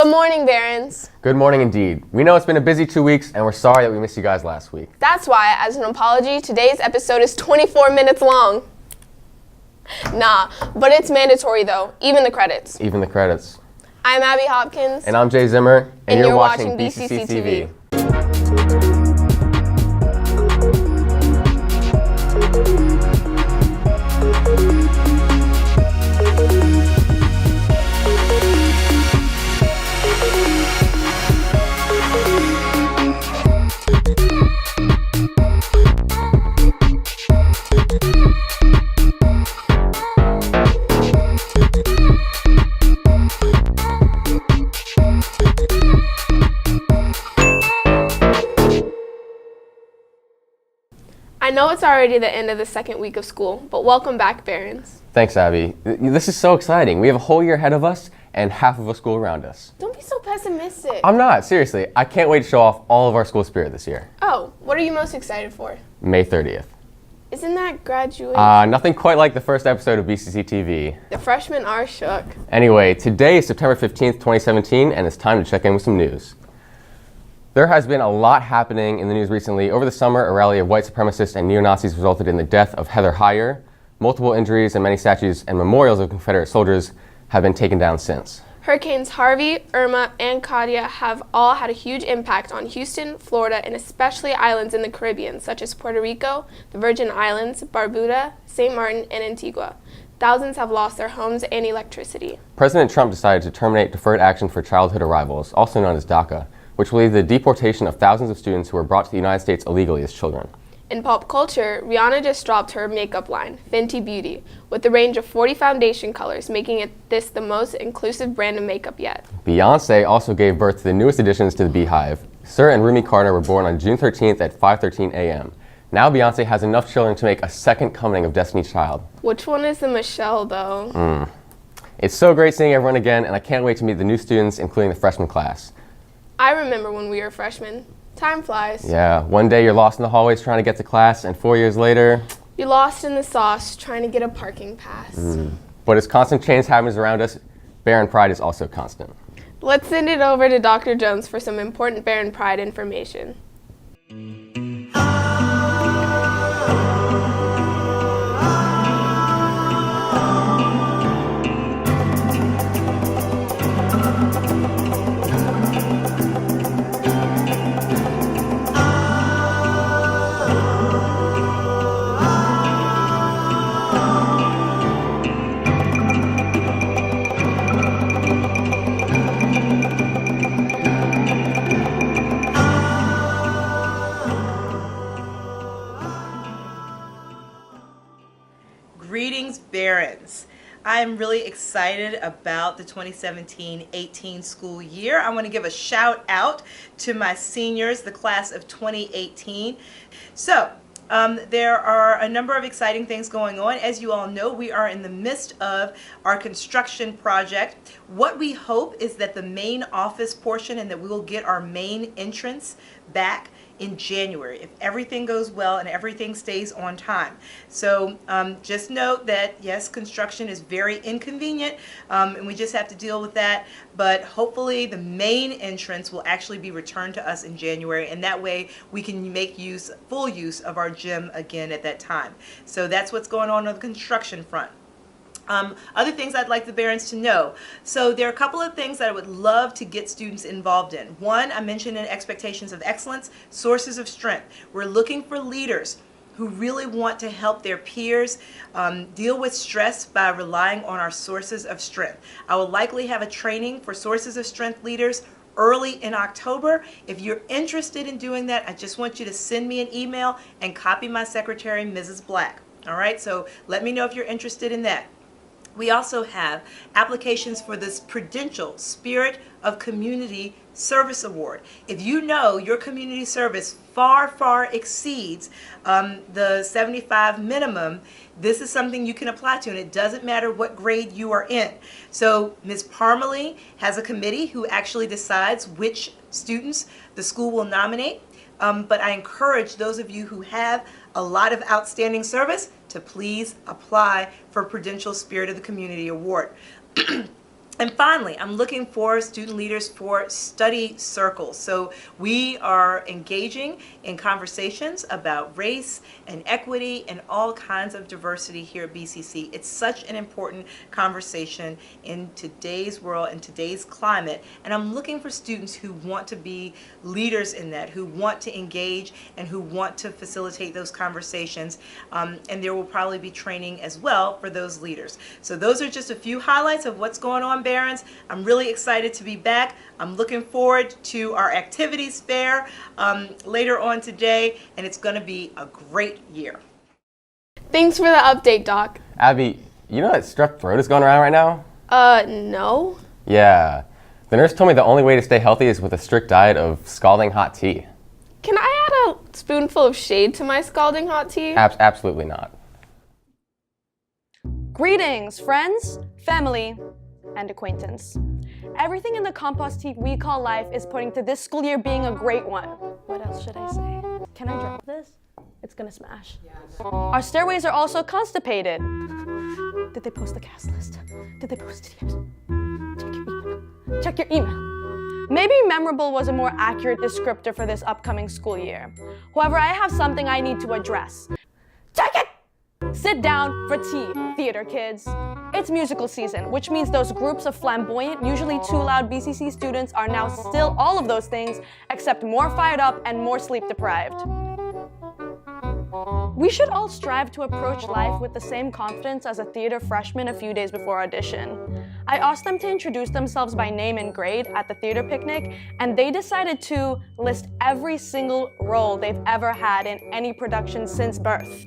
Good morning, Barons. Good morning indeed. We know it's been a busy 2 weeks, and we're sorry that we missed you guys last week. That's why, as an apology, today's episode is 24 minutes long. Nah, but it's mandatory though, even the credits. Even the credits. I'm Abby Hopkins. And I'm Jay Zimmer, and you're watching BCC TV. I know it's already the end of the second week of school, but welcome back, Barons. Thanks, Abby. This is so exciting. We have a whole year ahead of us and half of a school around us. Don't be so pessimistic. I'm not, seriously. I can't wait to show off all of our school spirit this year. Oh, what are you most excited for? May 30th. Isn't that graduation? Nothing quite like the first episode of BCC TV. The freshmen are shook. Anyway, today is September 15th, 2017, and it's time to check in with some news. There has been a lot happening in the news recently. Over the summer, a rally of white supremacists and neo-Nazis resulted in the death of Heather Heyer. Multiple injuries and many statues and memorials of Confederate soldiers have been taken down since. Hurricanes Harvey, Irma, and Katia have all had a huge impact on Houston, Florida, and especially islands in the Caribbean, such as Puerto Rico, the Virgin Islands, Barbuda, St. Martin, and Antigua. Thousands have lost their homes and electricity. President Trump decided to terminate deferred action for childhood arrivals, also known as DACA, which will lead to the deportation of thousands of students who were brought to the United States illegally as children. In pop culture, Rihanna just dropped her makeup line, Fenty Beauty, with a range of 40 foundation colors, making this the most inclusive brand of makeup yet. Beyoncé also gave birth to the newest additions to the Beehive. Sir and Rumi Carter were born on June 13th at 5:13 a.m. Now Beyoncé has enough children to make a second coming of Destiny's Child. Which one is the Michelle, though? It's so great seeing everyone again, and I can't wait to meet the new students, including the freshman class. I remember when we were freshmen. Time flies. Yeah, one day you're lost in the hallways trying to get to class, and 4 years later... You're lost in the sauce trying to get a parking pass. But as constant change happens around us, Baron Pride is also constant. Let's send it over to Dr. Jones for some important Baron Pride information. Greetings, Barons. I'm really excited about the 2017-18 school year. I want to give a shout out to my seniors, the class of 2018. So, there are a number of exciting things going on. As you all know, we are in the midst of our construction project. What we hope is that the main office portion and that we will get our main entrance back in January, if everything goes well and everything stays on time. So just note that, yes, construction is very inconvenient, and we just have to deal with that, but hopefully the main entrance will actually be returned to us in January, and that way we can make full use of our gym again at that time. So that's what's going on the construction front. Other things I'd like the Barons to know. So there are a couple of things that I would love to get students involved in. One, I mentioned in expectations of excellence, sources of strength. We're looking for leaders who really want to help their peers deal with stress by relying on our sources of strength. I will likely have a training for sources of strength leaders early in October. If you're interested in doing that, I just want you to send me an email and copy my secretary, Mrs. Black. All right, so let me know if you're interested in that. We also have applications for this Prudential Spirit of Community Service Award. If you know your community service far exceeds the 75 minimum, this is something you can apply to, and it doesn't matter what grade you are in. So Ms. Parmalee has a committee who actually decides which students the school will nominate. But I encourage those of you who have a lot of outstanding service to please apply for Prudential Spirit of the Community Award. And finally, I'm looking for student leaders for study circles. So we are engaging in conversations about race and equity and all kinds of diversity here at BCC. It's such an important conversation in today's world and today's climate. And I'm looking for students who want to be leaders in that, who want to engage and who want to facilitate those conversations. And there will probably be training as well for those leaders. So those are just a few highlights of what's going on, Barons. I'm really excited to be back. I'm looking forward to our activities fair later on today, and it's going to be a great year. Thanks for the update, Doc. Abby, you know that strep throat is going around right now? No. Yeah. The nurse told me the only way to stay healthy is with a strict diet of scalding hot tea. Can I add a spoonful of shade to my scalding hot tea? Absolutely not. Greetings, friends, family, and acquaintance. Everything in the compost heap we call life is pointing to this school year being a great one. What else should I say? Can I drop this? It's gonna smash. Yes. Our stairways are also constipated. Did they post the cast list? Did they post it yet? Check your email. Check your email. Maybe memorable was a more accurate descriptor for this upcoming school year. However, I have something I need to address. Check it! Sit down for tea, theater kids. It's musical season, which means those groups of flamboyant, usually too loud BCC students are now still all of those things, except more fired up and more sleep deprived. We should all strive to approach life with the same confidence as a theater freshman a few days before audition. I asked them to introduce themselves by name and grade at the theater picnic, and they decided to list every single role they've ever had in any production since birth.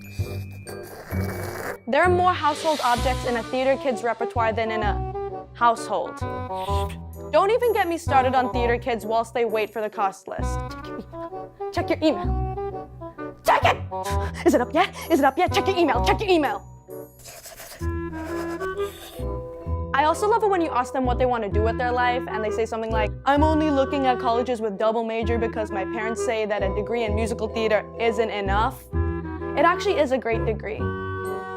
There are more household objects in a theater kid's repertoire than in a household. Don't even get me started on theater kids whilst they wait for the cost list. Check your email. Check it! Is it up yet? Is it up yet? Check your email. Check your email. I also love it when you ask them what they want to do with their life and they say something like, I'm only looking at colleges with double major because my parents say that a degree in musical theater isn't enough. It actually is a great degree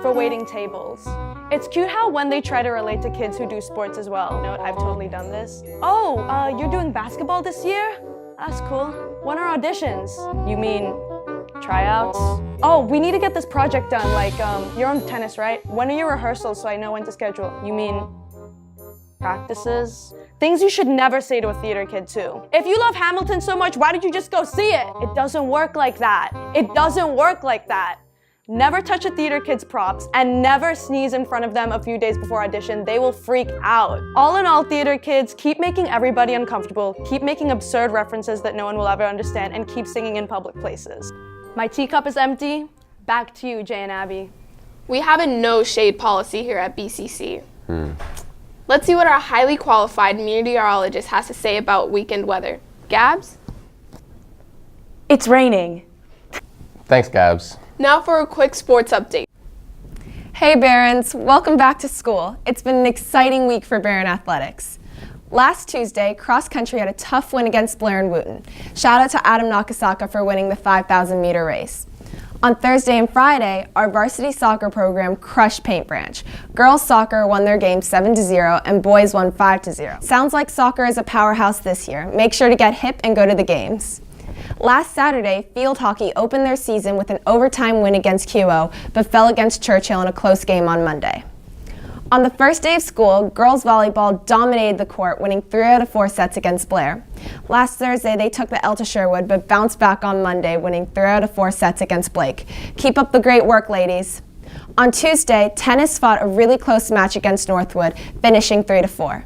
for waiting tables. It's cute how when they try to relate to kids who do sports as well. You know what, I've totally done this. Oh, you're doing basketball this year? That's cool. When are auditions? You mean tryouts? Oh, we need to get this project done. Like, you're on tennis, right? When are your rehearsals so I know when to schedule? You mean practices? Things you should never say to a theater kid too. If you love Hamilton so much, why did you just go see it? It doesn't work like that. It doesn't work like that. Never touch a theater kid's props and never sneeze in front of them a few days before audition. They will freak out. All in all, theater kids, keep making everybody uncomfortable, keep making absurd references that no one will ever understand, and keep singing in public places. My teacup is empty. Back to you, Jay and Abby. We have a no shade policy here at BCC. Let's see what our highly qualified meteorologist has to say about weekend weather. Gabs? It's raining. Thanks, Gabs. Now for a quick sports update. Hey Barons, welcome back to school. It's been an exciting week for Baron Athletics. Last Tuesday, cross country had a tough win against Blair and Wooten. Shout out to Adam Nakasaka for winning the 5,000 meter race. On Thursday and Friday, our varsity soccer program crushed Paint Branch. Girls soccer won their game 7-0 and boys won 5-0. Sounds like soccer is a powerhouse this year. Make sure to get hip and go to the games. Last Saturday, field hockey opened their season with an overtime win against QO, but fell against Churchill in a close game on Monday. On the first day of school, girls volleyball dominated the court, winning 3 out of 4 sets against Blair. Last Thursday, they took the L to Sherwood, but bounced back on Monday, winning 3 out of 4 sets against Blake. Keep up the great work, ladies. On Tuesday, tennis fought a really close match against Northwood, finishing 3-4.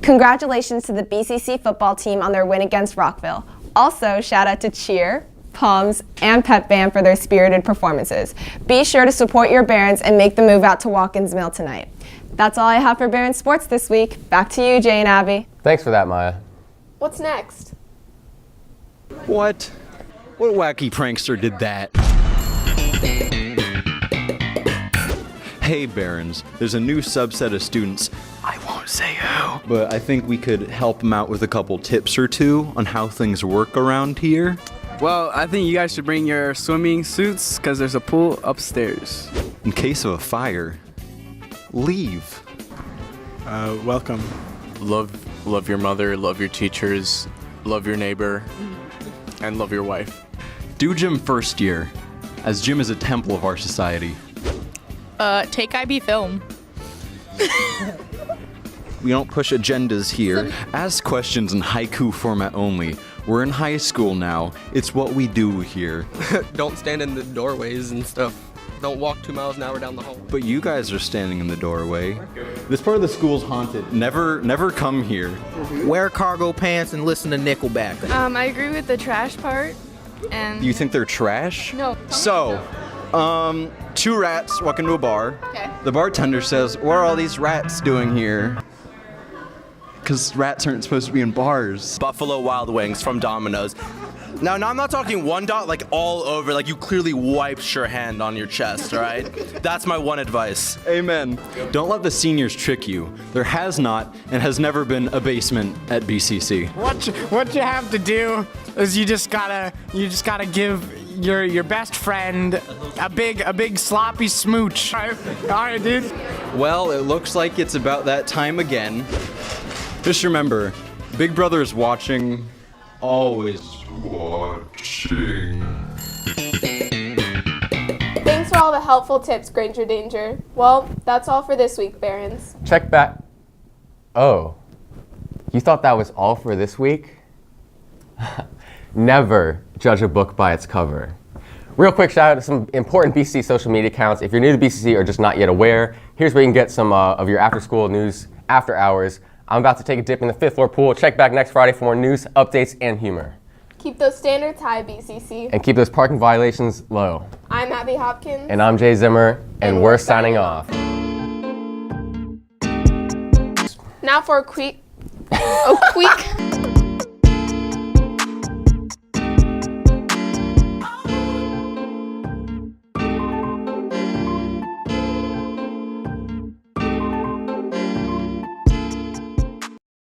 Congratulations to the BCC football team on their win against Rockville. Also, shout out to Cheer, Palms, and Pep Band for their spirited performances. Be sure to support your Barons and make the move out to Watkins Mill tonight. That's all I have for Baron Sports this week. Back to you, Jay and Abby. Thanks for that, Maya. What's next? What? What wacky prankster did that? Hey Barons, there's a new subset of students, I won't say who, but I think we could help them out with a couple tips or two on how things work around here. Well, I think you guys should bring your swimming suits because there's a pool upstairs. In case of a fire, leave. Welcome. Love your mother, love your teachers, love your neighbor, and love your wife. Do gym first year, as gym is a temple of our society. Take IB film. We don't push agendas here. Ask questions in haiku format only. We're in high school now. It's what we do here. Don't stand in the doorways and stuff. Don't walk 2 miles an hour down the hall. But you guys are standing in the doorway. This part of the school's haunted. Never come here. Wear cargo pants and listen to Nickelback. I agree with the trash part. And You think they're trash? No. So, two rats walk into a bar. Okay. The bartender says, "What are all these rats doing here?" Because rats aren't supposed to be in bars. Buffalo Wild Wings from Domino's. No, I'm not talking one dot, like all over, like you clearly wiped your hand on your chest, all right? That's my one advice. Amen. Don't let the seniors trick you. There has not and has never been a basement at BCC. What you have to do is you just gotta give your best friend a big sloppy smooch. All right, dude. Well, it looks like it's about that time again. Just remember, Big Brother is watching, always watching. Thanks for all the helpful tips, Granger Danger. Well, that's all for this week, Barons. Check back. Oh, you thought that was all for this week? Never judge a book by its cover. Real quick shout out to some important BCC social media accounts. If you're new to BCC or just not yet aware, here's where you can get some of your after school news after hours. I'm about to take a dip in the 5th floor pool. Check back next Friday for more news, updates, and humor. Keep those standards high, BCC. And keep those parking violations low. I'm Abby Hopkins. And I'm Jay Zimmer, and we're signing off. Now for a quick